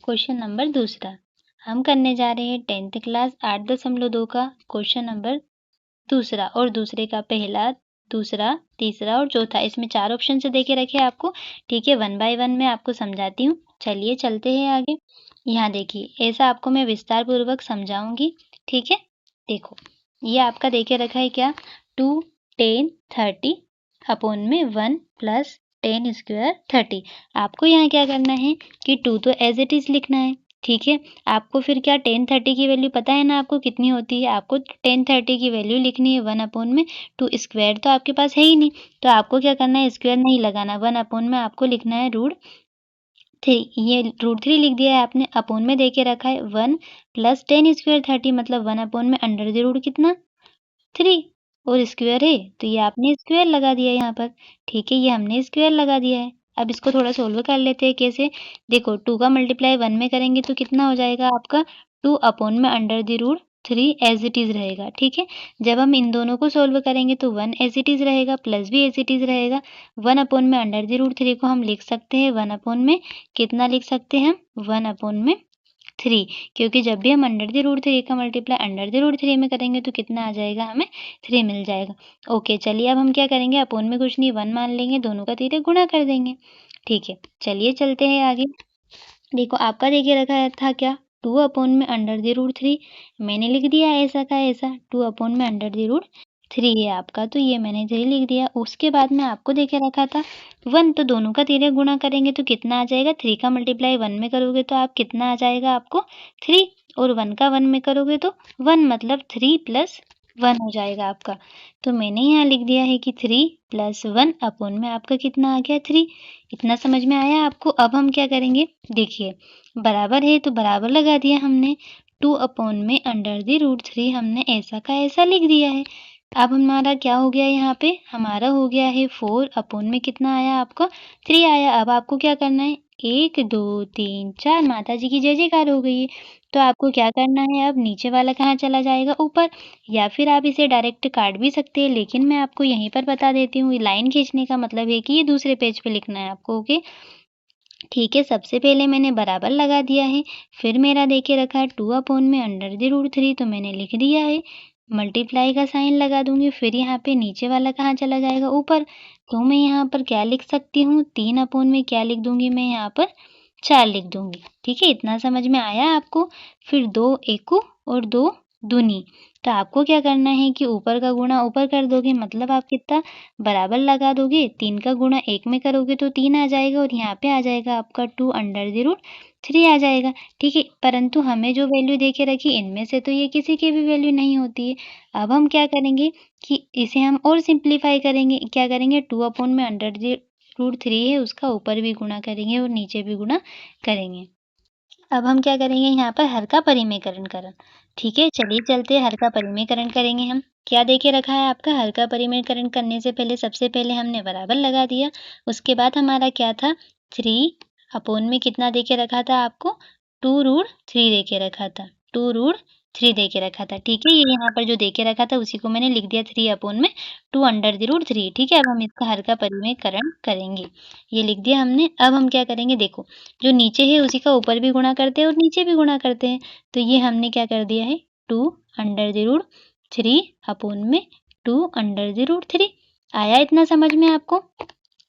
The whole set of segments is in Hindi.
क्वेश्चन नंबर दूसरा। हम करने जा रहे हैं 10th क्लास 8.2 का क्वेश्चन नंबर दूसरा और दूसरे का पहला, दूसरा, तीसरा और चौथा। इसमें 4 ऑप्शन से दे के रखे हैं आपको। ठीक है, 1 बाय 1 मैं आपको समझाती हूँ। चलिए चलते हैं आगे। यहाँ देखिए, ऐसा आपको मैं विस्तार पूर्वक समझाऊँगी। ठीक है? देखो, ये आपका दे के रखा है क्या? 2, 10, 30 अपॉन में 1 प्लस 10 स्क्वायर 30। आपको यहाँ क्या करना है कि 2 तो एज़ इट इज़ लिखना है। ठीक है? आपको फिर क्या 10, 30 की वैल्यू पता है ना आपको कितनी होती है? आपको 10, 30 की वैल्यू लिखनी है 1 अपॉन में 2 स्क्वायर तो आपके पास है ही नहीं, तो आपको क्या करना है स्क्वायर नहीं लगाना, 1 अपॉन में आपको लिखना है √3। ये √3 लिख दिया है आपने, अपॉन में दे के रखा है 1 प्लस 10 स्क्वायर 30 मतलब 1 अपॉन में अंडर द रूट कितना? 3 और स्क्वायर है, तो ये आपने स्क्वायर लगा दिया यहाँ पर। ठीक है, ये हमने स्क्वायर लगा दिया है। अब इसको थोड़ा सोल्व कर लेते हैं कैसे? देखो 2 का मल्टीप्लाई 1 में करेंगे तो कितना हो जाएगा आपका 2 अपॉन में under the root 3 as it is रहेगा। ठीक है? जब हम इन दोनों को सोल्व करेंगे तो 1 एज़ इट इज़ रहेगा, प्लस भी एज़ इट इज़ रहेगा। 1 अपॉन में अंडर द रूट 3 को हम लिख सकते हैं 1 अपॉन में कितना लिख सकते हैं हम? 1 अपॉन में 3, क्योंकि जब भी हम अंडर द रूट 3 का मल्टीप्लाई अंडर द रूट 3 में करेंगे तो कितना आ जाएगा हमें? 3 मिल जाएगा। ओके, चलिए अब हम क्या करेंगे अपॉन में कुछ नहीं 1 मान लेंगे, दोनों का तिरे गुणा कर देंगे। ठीक है, चलिए चलते हैं आगे। देखो आपका देखिए रखा है था क्या? 2 अपॉन में अंडर द रूट 3 मैंने लिख दिया ऐसा का ऐसा, 2 अपॉन में अंडर द रूट 3 है आपका, तो ये मैंने 3 लिख दिया। उसके बाद में आपको देखे रखा था 1, तो दोनों का तिरे गुणा करेंगे तो कितना आ जाएगा? 3 का मल्टीप्लाई 1 में करोगे तो आप कितना आ जाएगा आपको? 3 और 1 का 1 में करोगे तो 1 मतलब 3 प्लस 1 हो जाएगा आपका। तो मैंने यहाँ लिख दिया है कि 3 प्लस 1 अपॉन में आपका कितना आ गया? 3। इतना समझ में आया आपको? अब हम क्या करेंगे? देखिए, बराबर है तो बराबर लगा दिया हमने, 2 अपॉन में अंडर द रूट 3 हमने ऐसा का ऐसा लिख दिया है। अब हमारा क्या हो गया यहाँ पे? हमारा हो गया है 4 अपॉन में कितना आया आपका? 3 आया। अब आपको क्या करना है? 1, 2, 3, 4 माताजी की जय जयकार हो गई है। तो आपको क्या करना है अब? नीचे वाला कहाँ चला जाएगा? ऊपर। या फिर आप इसे डायरेक्ट काट भी सकते हैं, लेकिन मैं आपको यहीं पर बता देती हूँ, लाइन खींचने का मतलब है कि ये दूसरे पेज पे लिखना है आपको। ओके? ठीक है, सबसे पहले मैंने बराबर लगा दिया है, फिर मेरा देके रखा है 2 अपॉन में अंडर द रूट 3 तो मैंने लिख दिया है, मल्टीप्लाई का साइन लगा दूँगी, फिर यहाँ पे नीचे वाला कहाँ चला जाएगा? ऊपर। तो मैं यहाँ पर क्या लिख सकती हूँ? 3 अपॉन में क्या लिख दूँगी मैं यहाँ पर? 4 लिख दूँगी। ठीक है, इतना समझ में आया आपको? फिर 2 एकू और 2 दूनी। तो आपको क्या करना है कि ऊपर का गुणा ऊपर कर दोगे, मतलब आप कितना बराबर लगा दोगे, 3 का गुणा 1 में करोगे तो 3 आ जाएगा और यहाँ पे आ जाएगा आपका 2 अंडर द रूट 3 आ जाएगा। ठीक है, परंतु हमें जो वैल्यू दे के रखी इनमें से तो ये किसी की भी वैल्यू नहीं होती है। अब हम क्या करेंगे कि इसे हम और सिंप्लीफाई करेंगे। क्या करेंगे? 2 अपॉन में अंडर द रूट 3 है उसका ऊपर भी गुणा करेंगे और नीचे भी गुणा करेंगे। अब हम क्या करेंगे यहाँ पर हर का परिमेयकरण करण। ठीक है, चलिए चलते हैं हर का परिमेयकरण करेंगे हम। क्या देके रखा है आपका? हर का परिमेयकरण करने से पहले सबसे पहले हमने बराबर लगा दिया। उसके बाद हमारा क्या था? 3 अपॉन में कितना देके रखा था आपको? 2√3 देके रखा था। 2√3 देके रखा था। ठीक है, ये यहाँ पर जो देके रखा था उसी को मैंने लिख दिया 3 अपॉन में 2 अंडर द रूट 3। ठीक है, अब हम इसका हर का परिमेयकरण करेंगे। ये लिख दिया हमने। अब हम क्या करेंगे? देखो, जो नीचे है उसी का ऊपर भी गुणा करते हैं और नीचे भी गुणा करते हैं। तो ये हमने क्या कर दिया है? 2 अंडर द रूट 3 अपॉन में 2 अंडर द रूट 3। आया इतना समझ में आपको?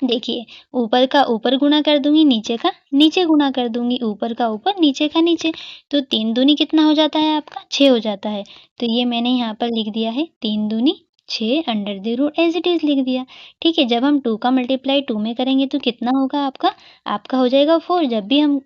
देखिए, ऊपर का ऊपर गुणा कर दूँगी, नीचे का नीचे गुणा कर दूँगी, ऊपर का ऊपर, नीचे का नीचे। तो 3 दूनी कितना हो जाता है आपका? 6 हो जाता है। तो ये मैंने यहाँ पर लिख दिया है 3 दूनी 6 under the root as it is लिख दिया। ठीक है, जब हम 2 का मल्टीप्लाई 2 में करेंगे तो कितना होगा आपका? आपका हो जाएगा 4। जब भी हम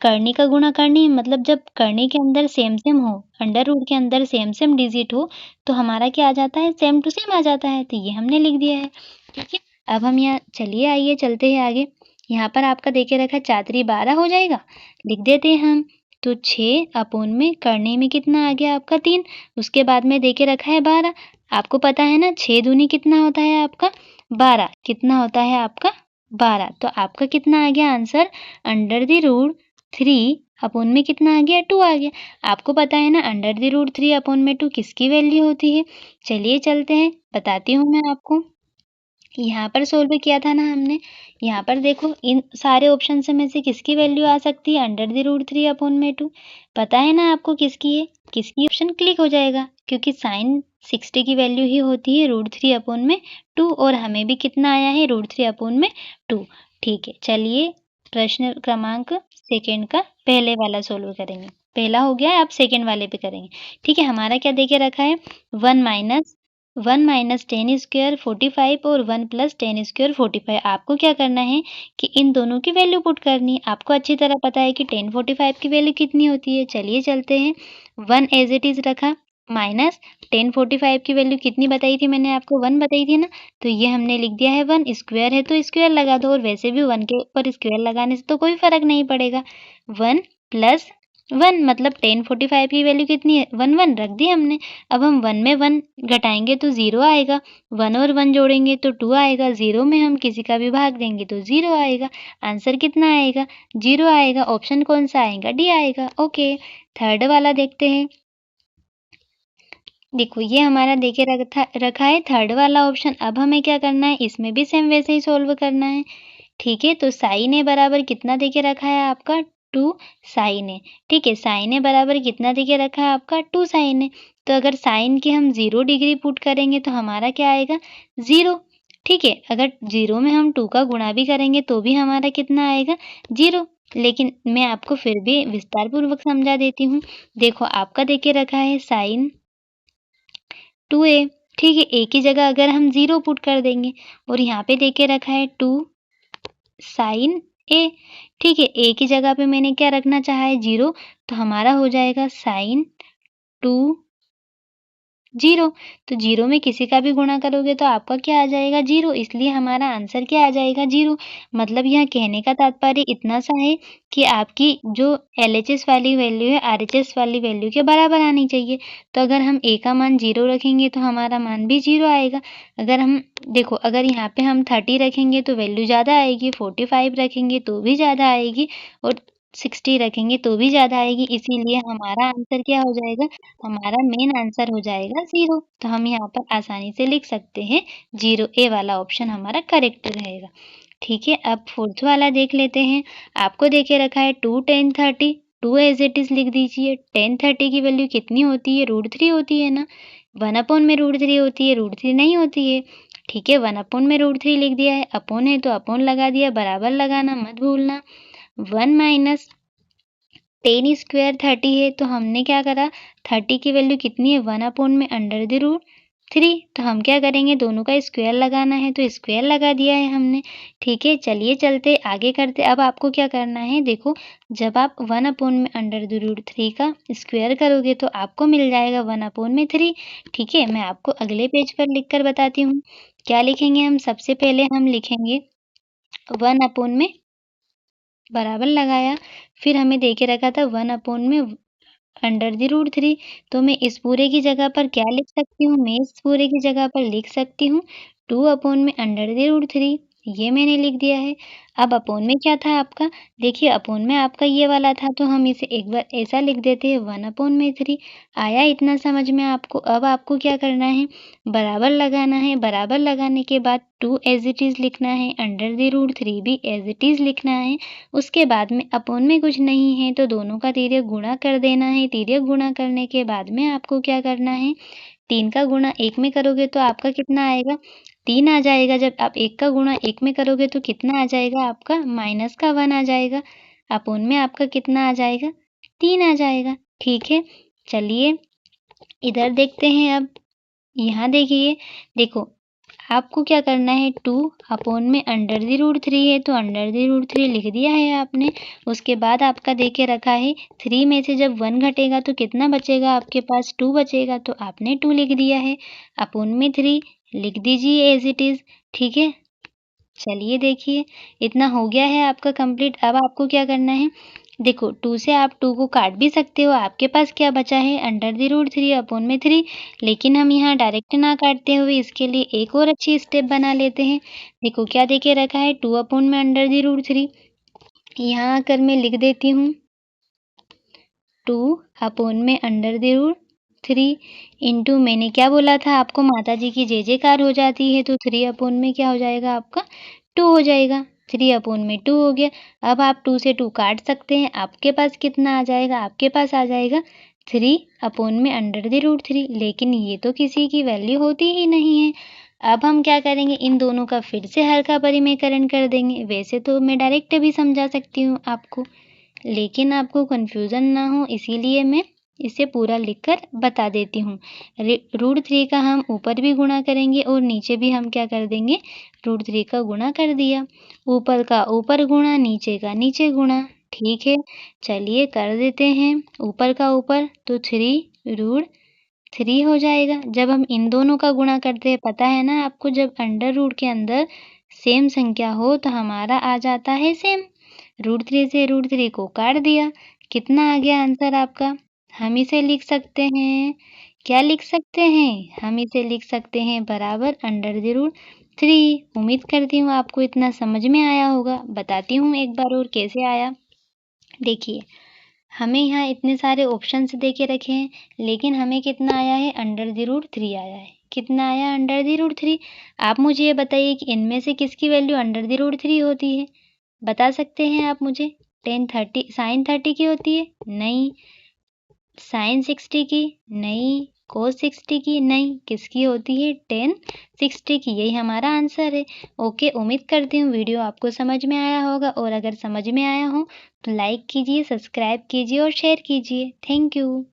करनी का गुणा करनी मतलब जब करनी के अंदर सेम-सेम हो, अंडर रूट के अंदर सेम-सेम डिजिट हो, तो हमारा क्या आ जाता है? सेम टू सेम आ जाता है। तो ये हमने लिख दिया है। ठीक है, अब हम यहाँ चलिए आइए चलते हैं आगे। यहाँ पर आपका देके रखा है 4 त्रिक 12 हो जाएगा, लिख देते हैं हम। तो 6 अपॉन में करने में कितना आ गया आपका? 3। उसके बाद में देके रखा है 12। आपको पता है ना 6 दूनी कितना होता है आपका? 12। कितना होता है आपका? 12। तो आपका कितना आ गया answer? Under the root 3 upon में कितना आ गया? 2 आ गया। आपको पता है ना अंडर द रूट 3 अपॉन में 2 किसकी वैल्यू होती है? चलिए चलते हैं, बताती हूँ मैं आपको। यहाँ पर सोल्व किया था ना हमने। यहाँ पर देखो इन सारे ऑप्शन में से किसकी वैल्यू आ सकती है, √3/2। पता है ना आपको किसकी है? किसकी ऑप्शन क्लिक हो जाएगा, क्योंकि साइन 60 की वैल्यू ही होती है √3/2 और हमें भी कितना आया है √3/2। ठीक है, चलिए प्रश्न क्रमांक सेकंड का पहले वाला सोल्व करेंगे। पहला हो गया है, अब सेकंड वाले पे करेंगे। ठीक है, हमारा क्या देके रखा है, 1 - 10 स्क्वायर 45 और 1 + 10 स्क्वायर 45। आपको क्या करना है कि इन दोनों की वैल्यू पुट करनी है। आपको अच्छी तरह पता है कि 10 45 की वैल्यू कितनी होती है। चलिए चलते हैं, 1 एज इट इज़ रखा, माइनस 10 45 की वैल्यू कितनी बताई थी मैंने आपको, 1 बताई थी ना, तो ये हमने लिख दिया है 1। स्क्वायर है तो स्क्वायर लगा दो, और वैसे भी 1 के ऊपर स्क्वायर लगाने से तो कोई फ़र्क नहीं पड़ेगा। 1 + 1 मतलब 10 45 की वैल्यू कितनी है, 1 1 रख दी हमने। अब हम 1 में 1 घटाएँगे तो 0 आएगा, 1 और 1 जोड़ेंगे तो 2 आएगा, 0 में हम किसी का भी भाग देंगे तो 0 आएगा। आंसर कितना आएगा, 0 आएगा। ऑप्शन कौन-सा आएगा, डी आएगा। ओके, थर्ड वाला देखते हैं। देखो ये हमारा देके रखा है थर्ड वाला ऑप्शन। अब हमें क्या करना है, इसमें भी सेम वैसे ही सोल्व करना है। ठीक है, तो साइन ए बराबर कितना देके रखा है आपका, 2 साइन ए। ठीक है, साइन ए बराबर कितना देके रखा है आपका, 2 साइन ए। तो अगर साइन की हम 0 डिग्री पुट करेंगे तो हमारा क्या आएगा, 0। ठीक है, अगर 0 में हम 2 का गुणा भी करेंगे तो भी हमारा कितना आएगा, 0। लेकिन मैं आपको फिर भी विस्तार पूर्वक समझा देती हूँ। देखो आपका देके रखा है साइन 2a। ठीक है, a की जगह अगर हम 0 पुट कर देंगे, और यहाँ पे देके रखा है 2 साइन ए। ठीक है, ए की जगह पे मैंने क्या रखना चाहा है, 0, तो हमारा हो जाएगा साइन 2 0। तो 0 में किसी का भी गुणा करोगे तो आपका क्या आ जाएगा, 0। इसलिए हमारा आंसर क्या आ जाएगा, 0। मतलब यहाँ कहने का तात्पर्य इतना सा है कि आपकी जो एलएचएस वाली वैल्यू है आरएचएस वाली वैल्यू के बराबर आनी चाहिए। तो अगर हम ए का मान 0 रखेंगे तो हमारा मान भी 0 आएगा। अगर हम देखो, अगर यहाँ पे हम 30 रखेंगे तो वैल्यू ज़्यादा आएगी, 45 रखेंगे तो भी ज़्यादा आएगी, और 60 रखेंगे तो भी ज़्यादा आएगी। इसीलिए हमारा आंसर क्या हो जाएगा, हमारा मेन आंसर हो जाएगा 0। तो हम यहाँ पर आसानी से लिख सकते हैं 0, ए वाला ऑप्शन हमारा करेक्ट रहेगा। ठीक है, अब फोर्थ वाला देख लेते हैं। आपको देके रखा है 2 10 30, 2 एज इट इज़ लिख दीजिए। 10 30 की वैल्यू कितनी होती है, √3 होती है ना। 1/√3 होती है, √3 नहीं होती है। ठीक है, 1/√3 लिख दिया है, अपॉन है तो अपॉन लगा दिया, बराबर लगाना मत भूलना। 1 - 10 स्क्वायर 30 है, तो हमने क्या करा, 30 की वैल्यू कितनी है, 1/√3। तो हम क्या करेंगे, दोनों का स्क्वायर लगाना है तो स्क्वायर लगा दिया है हमने। ठीक है, चलिए चलते आगे करते। अब आपको क्या करना है, देखो जब आप 1/√3 का स्क्वायर करोगे तो आपको मिल जाएगा 1/3। ठीक है, मैं आपको अगले पेज पर लिख कर बताती हूँ। क्या लिखेंगे हम, सबसे पहले हम लिखेंगे 1 में बराबर लगाया, फिर हमें देके रखा था 1/√3। तो मैं इस पूरे की जगह पर क्या लिख सकती हूँ, मैं इस पूरे की जगह पर लिख सकती हूँ 2/√3। ये मैंने लिख दिया है। अब अपॉन में क्या था आपका, देखिए अपॉन में आपका ये वाला था, तो हम इसे एक बार ऐसा लिख देते हैं 1/3। आया इतना समझ में आपको। अब आपको क्या करना है, बराबर लगाना है, बराबर लगाने के बाद 2 एज इट इज़ लिखना है, √3 भी एज इट इज़ लिखना है। उसके बाद में अपॉन में कुछ नहीं है तो दोनों का तिर्यक गुणा कर देना है। तिर्यक गुणा करने के बाद में आपको क्या करना है, 3 का गुणा 1 में करोगे तो आपका कितना आएगा, 3 आ जाएगा। जब आप 1 का गुणा 1 में करोगे तो कितना आ जाएगा आपका, -1 आ जाएगा। अपॉन में आपका कितना आ जाएगा, 3 आ जाएगा। ठीक है, चलिए इधर देखते हैं अब। यहाँ देखिए, देखो आपको क्या करना है, 2/√3 है तो √3 लिख दिया है आपने। उसके बाद आपका देके रखा है 3 में से जब 1 घटेगा तो कितना बचेगा आपके पास, 2 बचेगा, तो आपने 2 लिख दिया है। अपॉन में 3 लिख दीजिए एज इट इज़। ठीक है, चलिए देखिए इतना हो गया है आपका कंप्लीट। अब आपको क्या करना है, देखो 2 से आप 2 को काट भी सकते हो। आपके पास क्या बचा है, √3 अपॉन में 3। लेकिन हम यहाँ डायरेक्ट ना काटते हुए इसके लिए एक और अच्छी स्टेप बना लेते हैं। देखो क्या देके रखा है, 2/√3। यहाँ आकर मैं लिख देती हूँ 2/√3। 3 इंटू मैंने क्या बोला था आपको, माता जी की जय जयकार हो जाती है, तो 3 अपॉन में क्या हो जाएगा आपका 2 हो जाएगा। 3 अपॉन में 2 हो गया। अब आप 2 से 2 काट सकते हैं। आपके पास कितना आ जाएगा, आपके पास आ जाएगा 3 अपॉन में अंडर द रूट 3। लेकिन ये तो किसी की वैल्यू होती ही नहीं है। अब हम क्या करेंगे, इन दोनों का फिर से हल्का परिमेयकरण कर देंगे। वैसे तो मैं डायरेक्ट भी समझा सकती हूँ आपको, लेकिन आपको कन्फ्यूज़न ना हो इसीलिए मैं इसे पूरा लिखकर बता देती हूँ। रूट 3 का हम ऊपर भी गुणा करेंगे और नीचे भी हम क्या कर देंगे, रूट 3 का गुणा कर दिया। ऊपर का ऊपर गुणा, नीचे का नीचे गुणा। ठीक है, चलिए कर देते हैं। ऊपर का ऊपर तो 3 रूट 3 हो जाएगा। जब हम इन दोनों का गुणा करते हैं, पता है ना आपको, जब अंडर रूट के अंदर सेम संख्या हो तो हमारा आ जाता है सेम। रूट 3 से रूट 3 को काट दिया। कितना आ गया आंसर आपका? हम इसे लिख सकते हैं, क्या लिख सकते हैं? हम इसे लिख सकते हैं बराबर अंडर द रूट 3। उम्मीद करती हूँ आपको इतना समझ में आया होगा। बताती हूँ एक बार और कैसे आया। देखिए, हमें यहाँ इतने सारे ऑप्शंस दे के रखे हैं, लेकिन हमें कितना आया है, अंडर द रूट 3 आया है। कितना आया, अंडर द रूट 3। आप मुझे ये बताइए कि इनमें से किसकी वैल्यू अंडर द रूट 3 होती है? बता सकते हैं आप मुझे? टेन 30 साइन 30 की होती है? नहीं। साइन 60 की? नहीं। कोस 60 की? नहीं। किसकी होती है? टेन 60 की। यही हमारा आंसर है। ओके, उम्मीद करती हूँ वीडियो आपको समझ में आया होगा, और अगर समझ में आया हो तो लाइक कीजिए, सब्सक्राइब कीजिए और शेयर कीजिए। Thank you.